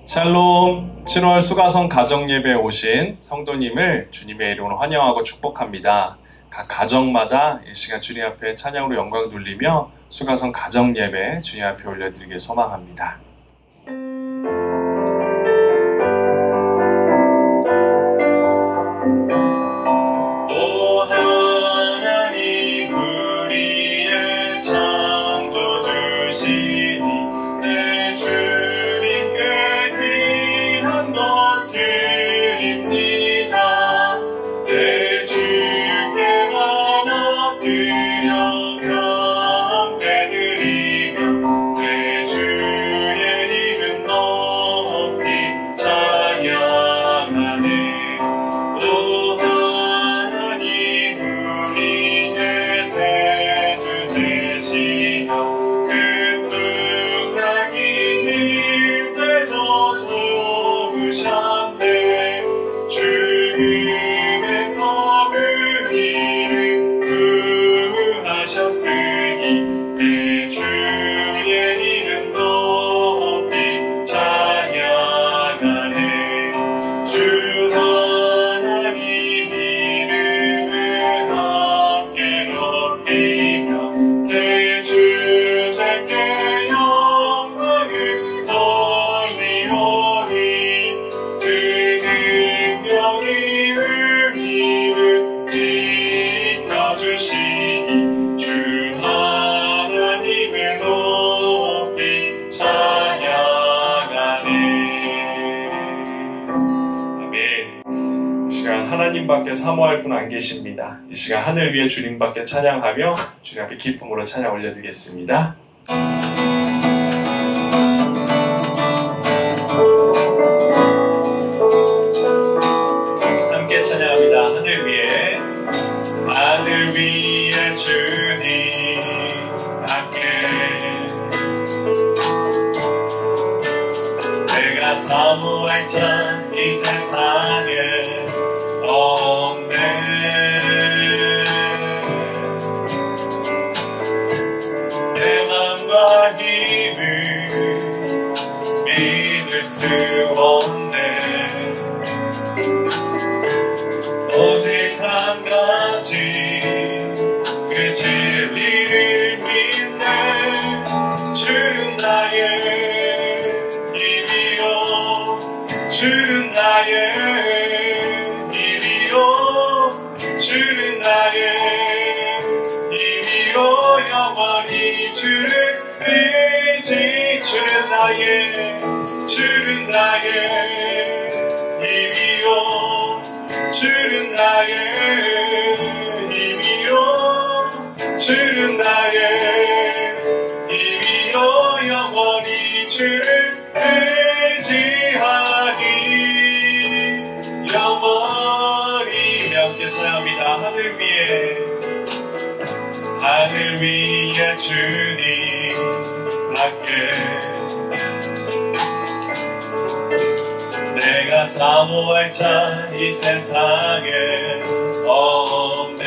샬롬, 7월 수가성 가정예배에 오신 성도님을 주님의 이름으로 환영하고 축복합니다. 각 가정마다 이 시간 주님 앞에 찬양으로 영광 돌리며 수가성 가정예배 주님 앞에 올려드리길 소망합니다. 하나님밖에 사모할 분 안 계십니다. 이 시간 하늘 위에 주님밖에 찬양하며 주님 앞에 기쁨으로 찬양 올려드리겠습니다. 함께 찬양합니다. 하늘 위에 주님 밖에 내가 사모할 자 이 세상에 없네. 내 맘과 힘을 믿을 수 없네. 오직 한 가지 그 진리를 믿네. 주는 나의 힘이요, 주는 나의 주는 나의 힘이요, 영원히 주를 의지. 주는 나의 힘이요, 주는 나의 힘이요, 주는 나의 힘이요, 영원히 주를 의지하니. 영원히 함께 찬양합니다. 하늘 위에 주님 밖에 내가 사모할 자 이 세상에 없네.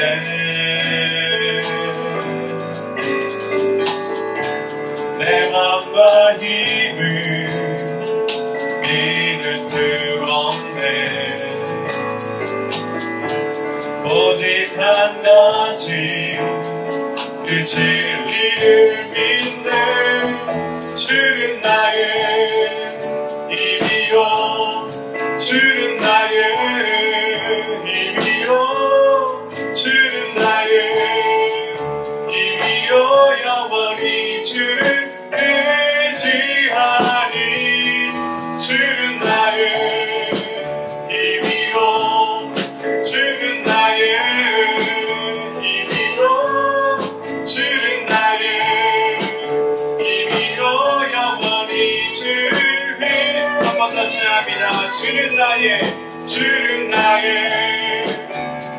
내 맘과 힘을 믿을 수 없네. 오직 한 가지 그 진리를 믿네. 주는 나의 힘이요, 주는 나의 힘이요, 주는 나의 힘이요, 영원히 주를 의지하니. 주는 나의 힘이요, 주는 나의 힘이요, 주는 나의 힘이요, 영원히 주를 한 번 더 찬양합니다. 주는 나의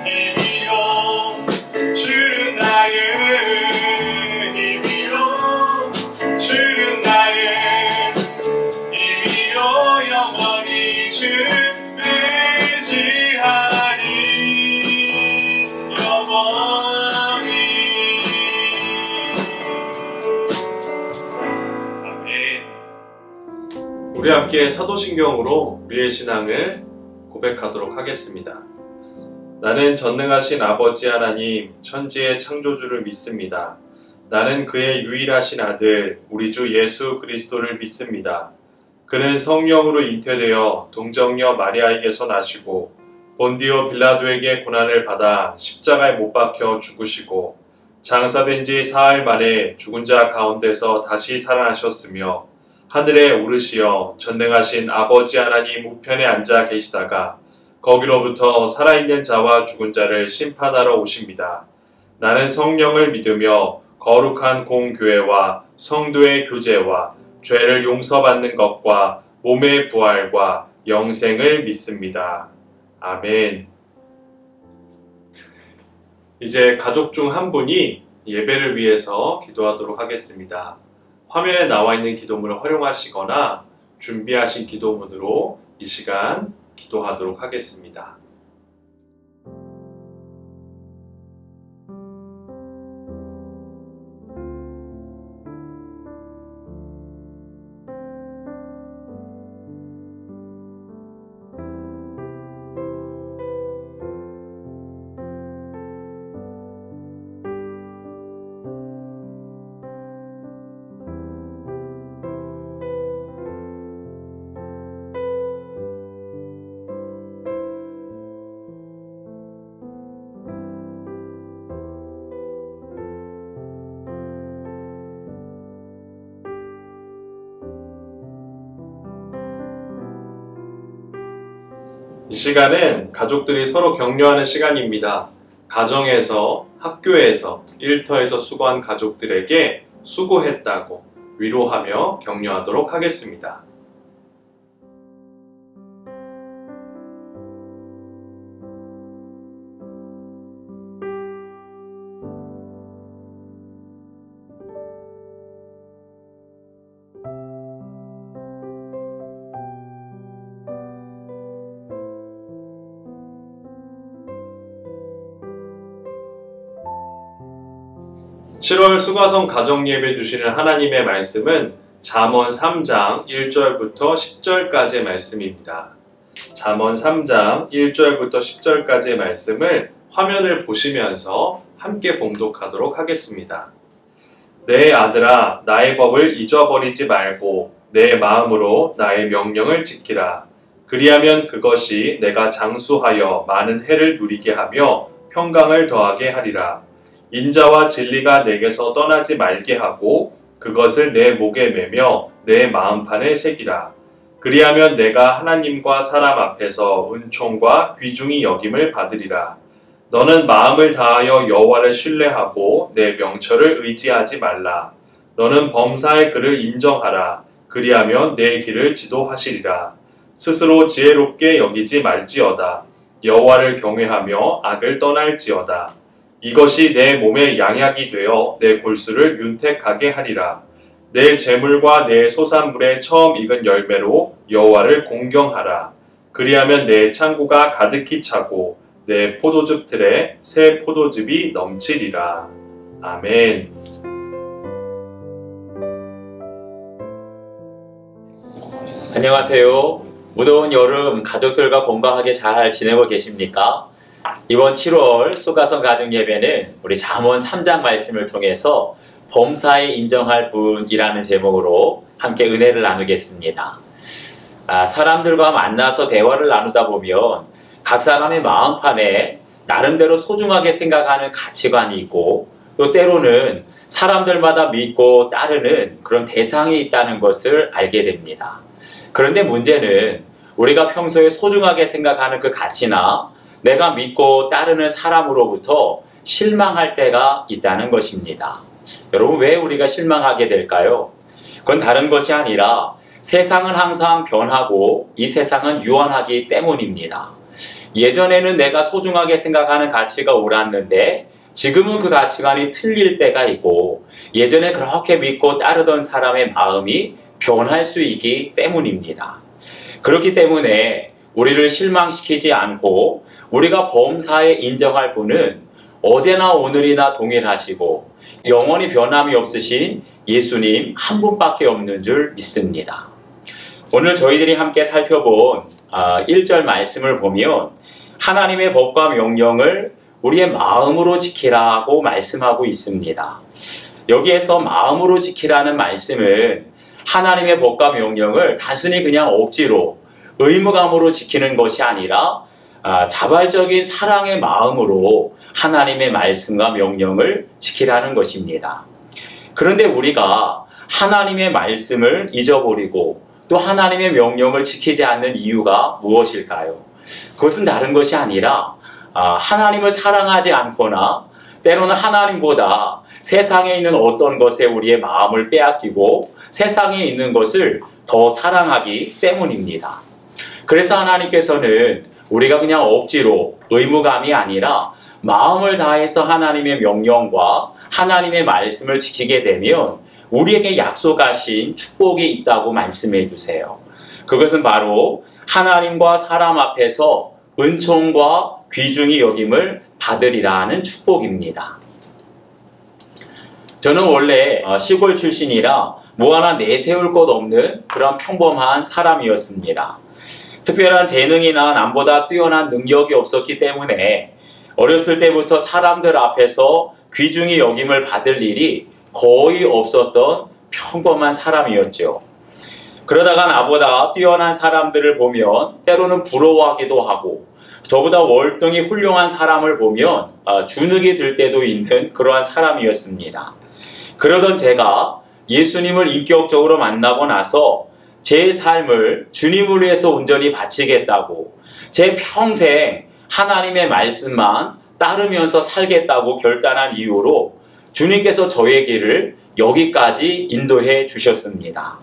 힘이요, 주는 나의 힘이요, 주는 나의 힘이요, 영원히 주를 의지하니. 영원히. 아멘. 우리 함께 사도신경으로 우리의 신앙을 고백하도록 하겠습니다. 나는 전능하신 아버지 하나님, 천지의 창조주를 믿습니다. 나는 그의 유일하신 아들, 우리 주 예수 그리스도를 믿습니다. 그는 성령으로 잉태되어 동정녀 마리아에게서 나시고 본디오 빌라도에게 고난을 받아 십자가에 못 박혀 죽으시고 장사된 지 사흘 만에 죽은 자 가운데서 다시 살아나셨으며 하늘에 오르시어 전능하신 아버지 하나님 우편에 앉아 계시다가 거기로부터 살아있는 자와 죽은 자를 심판하러 오십니다. 나는 성령을 믿으며 거룩한 공교회와 성도의 교제와 죄를 용서받는 것과 몸의 부활과 영생을 믿습니다. 아멘. 이제 가족 중 한 분이 예배를 위해서 기도하도록 하겠습니다. 화면에 나와 있는 기도문을 활용하시거나 준비하신 기도문으로 이 시간 기도하도록 하겠습니다. 이 시간은 가족들이 서로 격려하는 시간입니다. 가정에서, 학교에서, 일터에서 수고한 가족들에게 수고했다고 위로하며 격려하도록 하겠습니다. (7월) 수가성 가정예배 주시는 하나님의 말씀은 잠언 3장 1절부터 10절까지의 말씀입니다. 잠언 3장 1절부터 10절까지의 말씀을 화면을 보시면서 함께 봉독하도록 하겠습니다. 내 아들아, 나의 법을 잊어버리지 말고 내 마음으로 나의 명령을 지키라. 그리하면 그것이 내가 장수하여 많은 해를 누리게 하며 평강을 더하게 하리라. 인자와 진리가 내게서 떠나지 말게 하고 그것을 내 목에 매며 내 마음판에 새기라. 그리하면 내가 하나님과 사람 앞에서 은총과 귀중히 여김을 받으리라. 너는 마음을 다하여 여호와를 신뢰하고 내 명철을 의지하지 말라. 너는 범사의 그를 인정하라. 그리하면 내 길을 지도하시리라. 스스로 지혜롭게 여기지 말지어다. 여호와를 경외하며 악을 떠날지어다. 이것이 내 몸의 양약이 되어 내 골수를 윤택하게 하리라. 내 재물과 내 소산물의 처음 익은 열매로 여호와를 공경하라. 그리하면 내 창고가 가득히 차고 내 포도즙 틀에 새 포도즙이 넘치리라. 아멘. 안녕하세요. 무더운 여름 가족들과 건강하게 잘 지내고 계십니까? 이번 7월 수가성 가정예배는 우리 잠언 3장 말씀을 통해서 범사에 인정할 분이라는 제목으로 함께 은혜를 나누겠습니다. 사람들과 만나서 대화를 나누다 보면 각 사람의 마음판에 나름대로 소중하게 생각하는 가치관이 있고 또 때로는 사람들마다 믿고 따르는 그런 대상이 있다는 것을 알게 됩니다. 그런데 문제는 우리가 평소에 소중하게 생각하는 그 가치나 내가 믿고 따르는 사람으로부터 실망할 때가 있다는 것입니다. 여러분, 왜 우리가 실망하게 될까요? 그건 다른 것이 아니라 세상은 항상 변하고 이 세상은 유한하기 때문입니다. 예전에는 내가 소중하게 생각하는 가치가 옳았는데 지금은 그 가치관이 틀릴 때가 있고 예전에 그렇게 믿고 따르던 사람의 마음이 변할 수 있기 때문입니다. 그렇기 때문에 우리를 실망시키지 않고 우리가 범사에 인정할 분은 어제나 오늘이나 동일하시고 영원히 변함이 없으신 예수님 한 분밖에 없는 줄 믿습니다. 오늘 저희들이 함께 살펴본 1절 말씀을 보면 하나님의 법과 명령을 우리의 마음으로 지키라고 말씀하고 있습니다. 여기에서 마음으로 지키라는 말씀은 하나님의 법과 명령을 단순히 그냥 억지로 의무감으로 지키는 것이 아니라 자발적인 사랑의 마음으로 하나님의 말씀과 명령을 지키라는 것입니다. 그런데 우리가 하나님의 말씀을 잊어버리고 또 하나님의 명령을 지키지 않는 이유가 무엇일까요? 그것은 다른 것이 아니라 하나님을 사랑하지 않거나 때로는 하나님보다 세상에 있는 어떤 것에 우리의 마음을 빼앗기고 세상에 있는 것을 더 사랑하기 때문입니다. 그래서 하나님께서는 우리가 그냥 억지로 의무감이 아니라 마음을 다해서 하나님의 명령과 하나님의 말씀을 지키게 되면 우리에게 약속하신 축복이 있다고 말씀해 주세요. 그것은 바로 하나님과 사람 앞에서 은총과 귀중히 여김을 받으리라는 축복입니다. 저는 원래 시골 출신이라 뭐 하나 내세울 것 없는 그런 평범한 사람이었습니다. 특별한 재능이나 남보다 뛰어난 능력이 없었기 때문에 어렸을 때부터 사람들 앞에서 귀중히 여김을 받을 일이 거의 없었던 평범한 사람이었죠. 그러다가 나보다 뛰어난 사람들을 보면 때로는 부러워하기도 하고 저보다 월등히 훌륭한 사람을 보면 주눅이 들 때도 있는 그러한 사람이었습니다. 그러던 제가 예수님을 인격적으로 만나고 나서 제 삶을 주님을 위해서 온전히 바치겠다고 제 평생 하나님의 말씀만 따르면서 살겠다고 결단한 이유로 주님께서 저의 길을 여기까지 인도해 주셨습니다.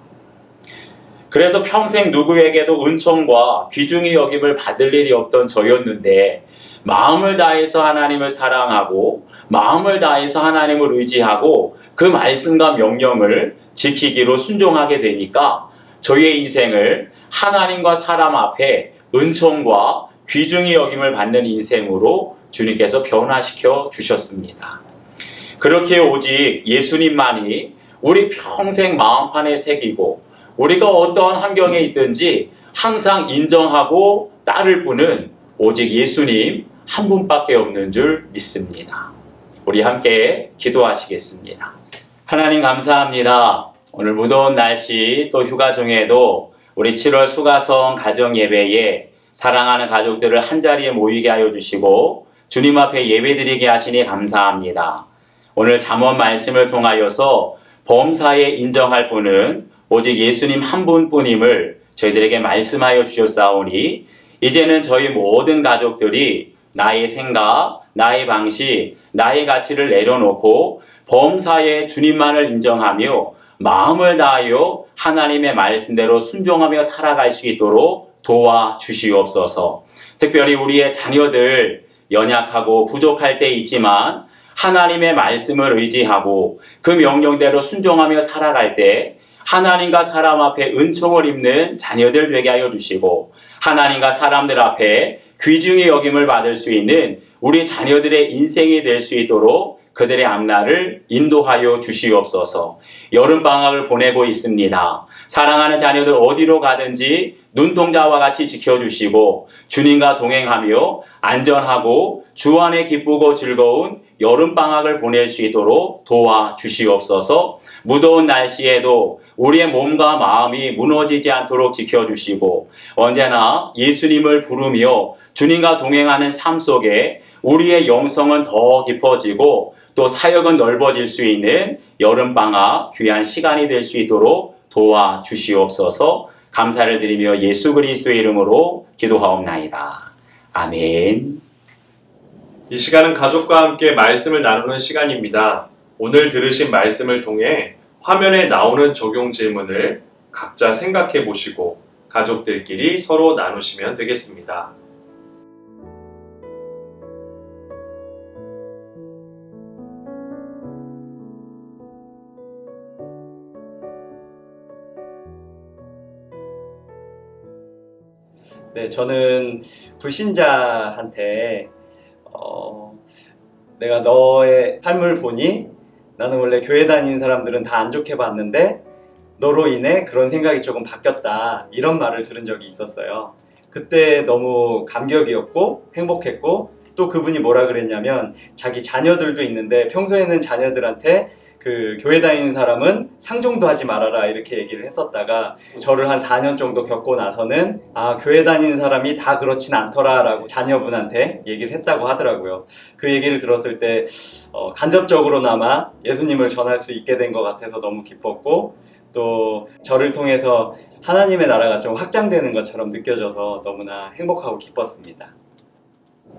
그래서 평생 누구에게도 은총과 귀중히 여김을 받을 일이 없던 저였는데 마음을 다해서 하나님을 사랑하고 마음을 다해서 하나님을 의지하고 그 말씀과 명령을 지키기로 순종하게 되니까 저희의 인생을 하나님과 사람 앞에 은총과 귀중히 여김을 받는 인생으로 주님께서 변화시켜 주셨습니다. 그렇게 오직 예수님만이 우리 평생 마음판에 새기고 우리가 어떠한 환경에 있든지 항상 인정하고 따를 분은 오직 예수님 한 분밖에 없는 줄 믿습니다. 우리 함께 기도하시겠습니다. 하나님 감사합니다. 오늘 무더운 날씨 또 휴가 중에도 우리 7월 수가성 가정예배에 사랑하는 가족들을 한자리에 모이게 하여 주시고 주님 앞에 예배드리게 하시니 감사합니다. 오늘 잠언 말씀을 통하여서 범사에 인정할 분은 오직 예수님 한 분뿐임을 저희들에게 말씀하여 주셨사오니 이제는 저희 모든 가족들이 나의 생각, 나의 방식, 나의 가치를 내려놓고 범사에 주님만을 인정하며 마음을 다하여 하나님의 말씀대로 순종하며 살아갈 수 있도록 도와주시옵소서. 특별히 우리의 자녀들 연약하고 부족할 때 있지만 하나님의 말씀을 의지하고 그 명령대로 순종하며 살아갈 때 하나님과 사람 앞에 은총을 입는 자녀들 되게 하여 주시고 하나님과 사람들 앞에 귀중히 여김을 받을 수 있는 우리 자녀들의 인생이 될 수 있도록 그들의 앞날을 인도하여 주시옵소서. 여름방학을 보내고 있습니다. 사랑하는 자녀들 어디로 가든지 눈동자와 같이 지켜주시고 주님과 동행하며 안전하고 주 안에 기쁘고 즐거운 여름방학을 보낼 수 있도록 도와주시옵소서. 무더운 날씨에도 우리의 몸과 마음이 무너지지 않도록 지켜주시고 언제나 예수님을 부르며 주님과 동행하는 삶 속에 우리의 영성은 더 깊어지고 또 사역은 넓어질 수 있는 여름방학 귀한 시간이 될 수 있도록 도와주시옵소서. 감사를 드리며 예수 그리스도의 이름으로 기도하옵나이다. 아멘. 이 시간은 가족과 함께 말씀을 나누는 시간입니다. 오늘 들으신 말씀을 통해 화면에 나오는 적용 질문을 각자 생각해 보시고 가족들끼리 서로 나누시면 되겠습니다. 네, 저는 불신자한테 내가 너의 삶을 보니 나는 원래 교회 다니는 사람들은 다 안 좋게 봤는데 너로 인해 그런 생각이 조금 바뀌었다, 이런 말을 들은 적이 있었어요. 그때 너무 감격이었고 행복했고, 또 그분이 뭐라 그랬냐면 자기 자녀들도 있는데 평소에는 자녀들한테 그 교회 다니는 사람은 상종도 하지 말아라 이렇게 얘기를 했었다가, 저를 한 4년 정도 겪고 나서는 아, 교회 다니는 사람이 다 그렇진 않더라 라고 자녀분한테 얘기를 했다고 하더라고요. 그 얘기를 들었을 때 간접적으로나마 예수님을 전할 수 있게 된 것 같아서 너무 기뻤고, 또 저를 통해서 하나님의 나라가 좀 확장되는 것처럼 느껴져서 너무나 행복하고 기뻤습니다.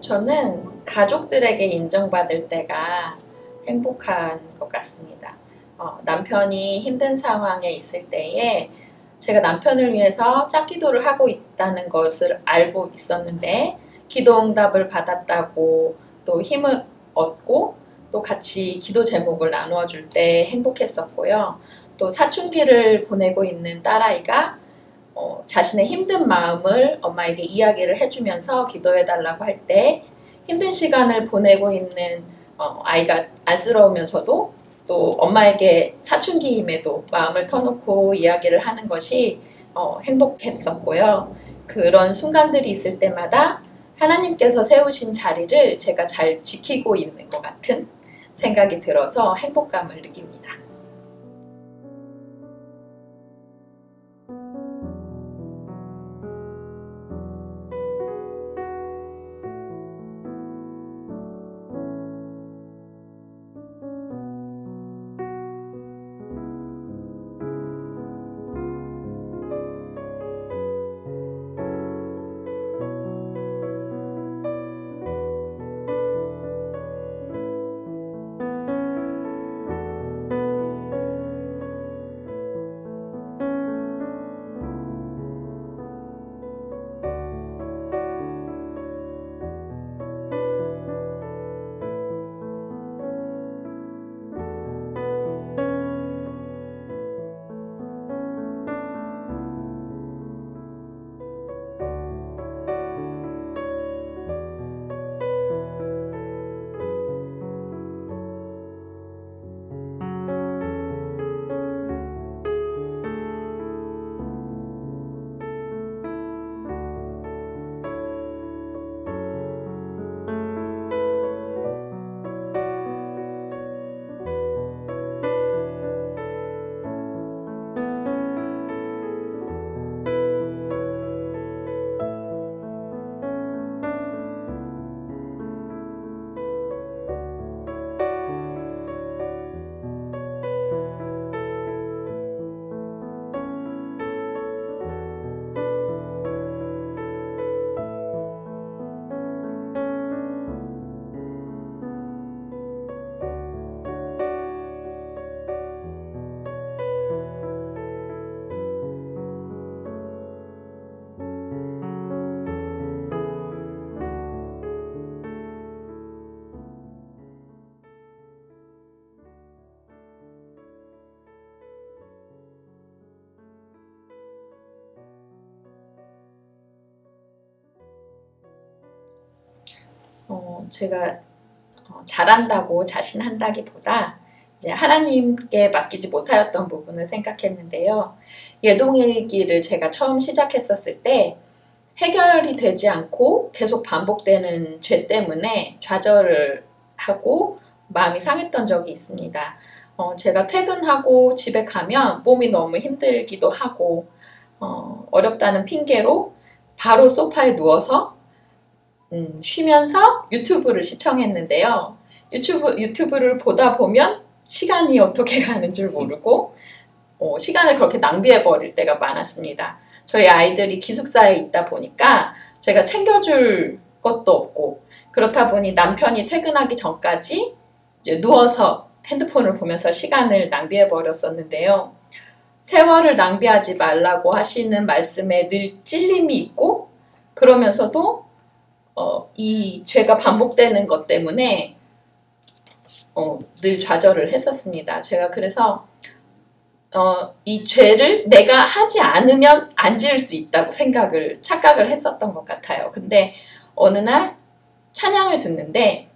저는 가족들에게 인정받을 때가 행복한 것 같습니다. 남편이 힘든 상황에 있을 때에 제가 남편을 위해서 짝기도를 하고 있다는 것을 알고 있었는데, 기도 응답을 받았다고 또 힘을 얻고 또 같이 기도 제목을 나누어 줄 때 행복했었고요. 또 사춘기를 보내고 있는 딸아이가 자신의 힘든 마음을 엄마에게 이야기를 해주면서 기도해달라고 할 때 힘든 시간을 보내고 있는 아이가 안쓰러우면서도 또 엄마에게 사춘기임에도 마음을 터놓고 이야기를 하는 것이 행복했었고요. 그런 순간들이 있을 때마다 하나님께서 세우신 자리를 제가 잘 지키고 있는 것 같은 생각이 들어서 행복감을 느낍니다. 제가 잘한다고 자신한다기보다 이제 하나님께 맡기지 못하였던 부분을 생각했는데요. 예동일기를 제가 처음 시작했었을 때 해결이 되지 않고 계속 반복되는 죄 때문에 좌절을 하고 마음이 상했던 적이 있습니다. 제가 퇴근하고 집에 가면 몸이 너무 힘들기도 하고 어렵다는 핑계로 바로 소파에 누워서 쉬면서 유튜브를 시청했는데요. 유튜브를 보다 보면 시간이 어떻게 가는 줄 모르고 시간을 그렇게 낭비해 버릴 때가 많았습니다. 저희 아이들이 기숙사에 있다 보니까 제가 챙겨줄 것도 없고, 그렇다 보니 남편이 퇴근하기 전까지 이제 누워서 핸드폰을 보면서 시간을 낭비해 버렸었는데요. 세월을 낭비하지 말라고 하시는 말씀에 늘 찔림이 있고, 그러면서도 이 죄가 반복되는 것 때문에 늘 좌절을 했었습니다. 제가 그래서 이 죄를 내가 하지 않으면 안 지을 수 있다고 착각을 했었던 것 같아요. 근데 어느 날 찬양을 듣는데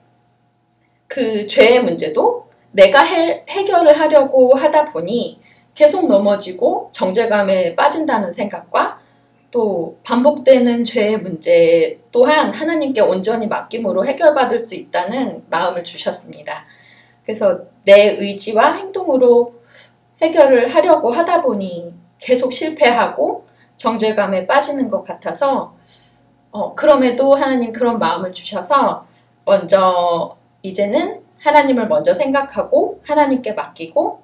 그 죄의 문제도 내가 해결을 하려고 하다 보니 계속 넘어지고 정죄감에 빠진다는 생각과 또 반복되는 죄의 문제 또한 하나님께 온전히 맡김으로 해결받을 수 있다는 마음을 주셨습니다. 그래서 내 의지와 행동으로 해결을 하려고 하다 보니 계속 실패하고 정죄감에 빠지는 것 같아서 그럼에도 하나님 그런 마음을 주셔서 먼저 이제는 하나님을 먼저 생각하고 하나님께 맡기고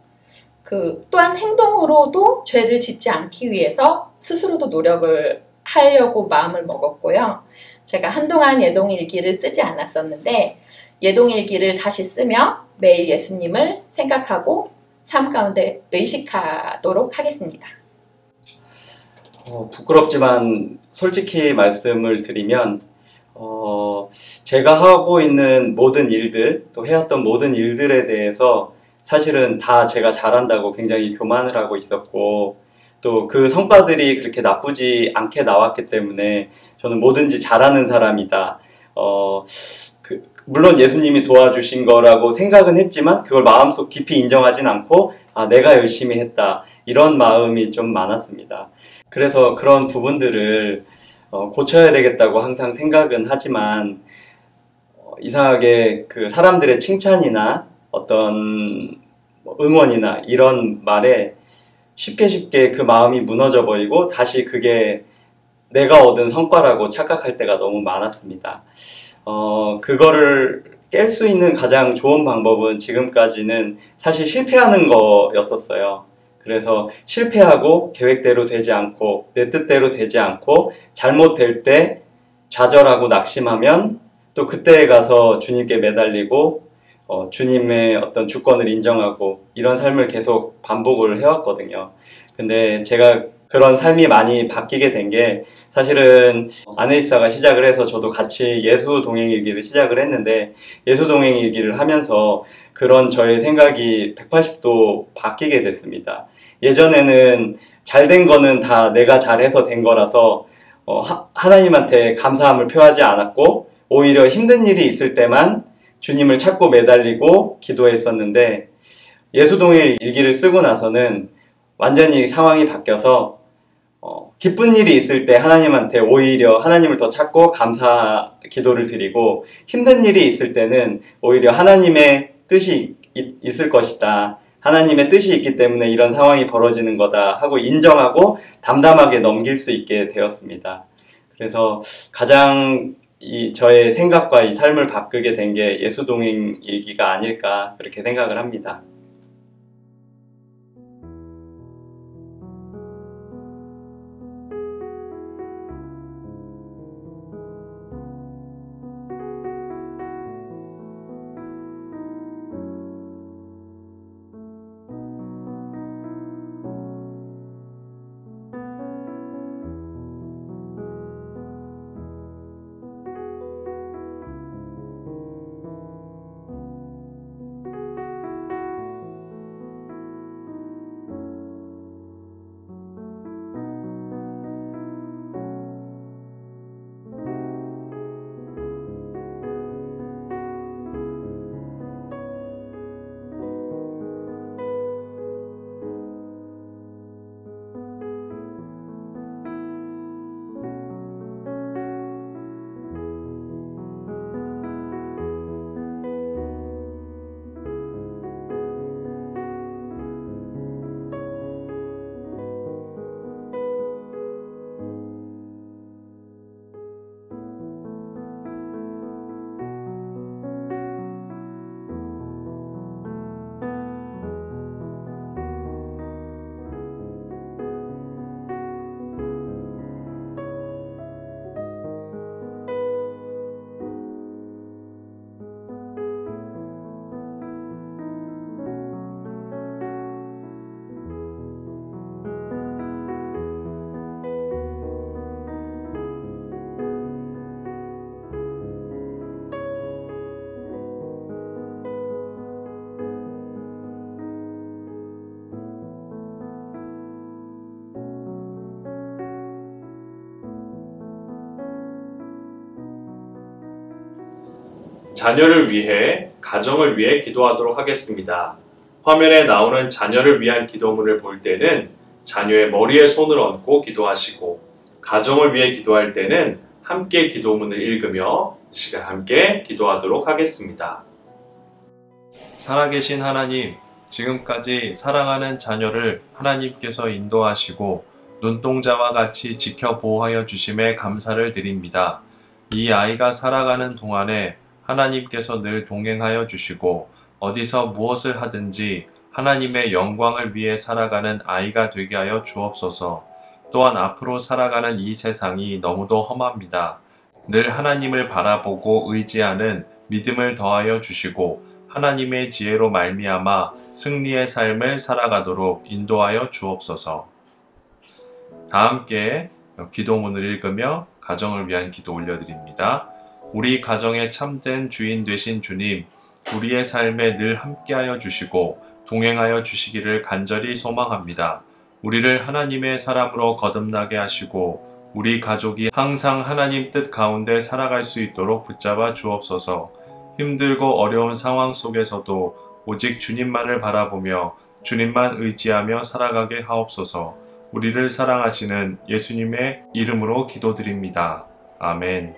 또한 행동으로도 죄를 짓지 않기 위해서 스스로도 노력을 하려고 마음을 먹었고요. 제가 한동안 예동일기를 쓰지 않았었는데 예동일기를 다시 쓰며 매일 예수님을 생각하고 삶 가운데 의식하도록 하겠습니다. 부끄럽지만 솔직히 말씀을 드리면 제가 하고 있는 모든 일들, 또 해왔던 모든 일들에 대해서 사실은 다 제가 잘한다고 굉장히 교만을 하고 있었고, 또 그 성과들이 그렇게 나쁘지 않게 나왔기 때문에 저는 뭐든지 잘하는 사람이다. 물론 예수님이 도와주신 거라고 생각은 했지만 그걸 마음속 깊이 인정하진 않고 내가 열심히 했다. 이런 마음이 좀 많았습니다. 그래서 그런 부분들을 고쳐야 되겠다고 항상 생각은 하지만 이상하게 그 사람들의 칭찬이나 어떤 응원이나 이런 말에 쉽게 그 마음이 무너져 버리고 다시 그게 내가 얻은 성과라고 착각할 때가 너무 많았습니다. 그거를 깰 수 있는 가장 좋은 방법은 지금까지는 사실 실패하는 거였었어요. 그래서 실패하고 계획대로 되지 않고 내 뜻대로 되지 않고 잘못될 때 좌절하고 낙심하면 또 그때에 가서 주님께 매달리고 주님의 어떤 주권을 인정하고 이런 삶을 계속 반복을 해왔거든요. 근데 제가 그런 삶이 많이 바뀌게 된 게 사실은 아내 입사가 시작을 해서 저도 같이 예수 동행일기를 시작을 했는데 예수 동행일기를 하면서 그런 저의 생각이 180도 바뀌게 됐습니다. 예전에는 잘된 거는 다 내가 잘해서 된 거라서 하나님한테 감사함을 표하지 않았고 오히려 힘든 일이 있을 때만 주님을 찾고 매달리고 기도했었는데 예수동의 일기를 쓰고 나서는 완전히 상황이 바뀌어서 기쁜 일이 있을 때 하나님한테 오히려 하나님을 더 찾고 감사 기도를 드리고 힘든 일이 있을 때는 오히려 하나님의 뜻이 있을 것이다. 하나님의 뜻이 있기 때문에 이런 상황이 벌어지는 거다 하고 인정하고 담담하게 넘길 수 있게 되었습니다. 그래서 가장 저의 생각과 이 삶을 바꾸게 된 게 예수동행 일기가 아닐까 그렇게 생각을 합니다. 자녀를 위해, 가정을 위해 기도하도록 하겠습니다. 화면에 나오는 자녀를 위한 기도문을 볼 때는 자녀의 머리에 손을 얹고 기도하시고, 가정을 위해 기도할 때는 함께 기도문을 읽으며 시간 함께 기도하도록 하겠습니다. 살아계신 하나님, 지금까지 사랑하는 자녀를 하나님께서 인도하시고 눈동자와 같이 지켜 보호하여 주심에 감사를 드립니다. 이 아이가 살아가는 동안에 하나님께서 늘 동행하여 주시고 어디서 무엇을 하든지 하나님의 영광을 위해 살아가는 아이가 되게 하여 주옵소서. 또한 앞으로 살아가는 이 세상이 너무도 험합니다. 늘 하나님을 바라보고 의지하는 믿음을 더하여 주시고 하나님의 지혜로 말미암아 승리의 삶을 살아가도록 인도하여 주옵소서. 다 함께 기도문을 읽으며 가정을 위한 기도 올려드립니다. 우리 가정의 참된 주인 되신 주님, 우리의 삶에 늘 함께하여 주시고 동행하여 주시기를 간절히 소망합니다. 우리를 하나님의 사람으로 거듭나게 하시고 우리 가족이 항상 하나님 뜻 가운데 살아갈 수 있도록 붙잡아 주옵소서. 힘들고 어려운 상황 속에서도 오직 주님만을 바라보며 주님만 의지하며 살아가게 하옵소서. 우리를 사랑하시는 예수님의 이름으로 기도드립니다. 아멘.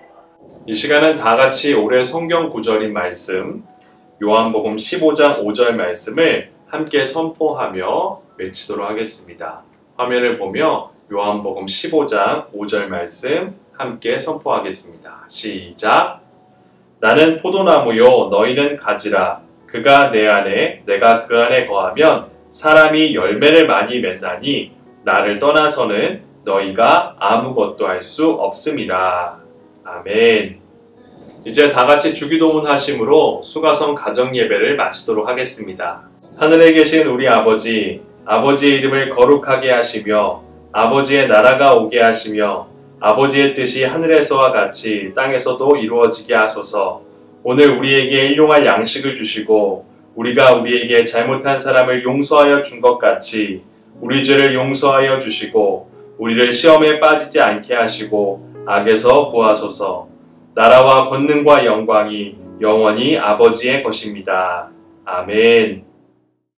이 시간은 다 같이 올해 성경 구절인 말씀, 요한복음 15장 5절 말씀을 함께 선포하며 외치도록 하겠습니다. 화면을 보며 요한복음 15장 5절 말씀 함께 선포하겠습니다. 시작! 나는 포도나무요 너희는 가지라. 그가 내 안에 내가 그 안에 거하면 사람이 열매를 많이 맺나니 나를 떠나서는 너희가 아무것도 할 수 없음이라. 아멘. 이제 다 같이 주기도문 하심으로 수가성 가정예배를 마치도록 하겠습니다. 하늘에 계신 우리 아버지, 아버지의 이름을 거룩하게 하시며 아버지의 나라가 오게 하시며 아버지의 뜻이 하늘에서와 같이 땅에서도 이루어지게 하소서. 오늘 우리에게 일용할 양식을 주시고 우리가 우리에게 잘못한 사람을 용서하여 준 것 같이 우리 죄를 용서하여 주시고 우리를 시험에 빠지지 않게 하시고 악에서 구하소서. 나라와 권능과 영광이 영원히 아버지의 것입니다. 아멘.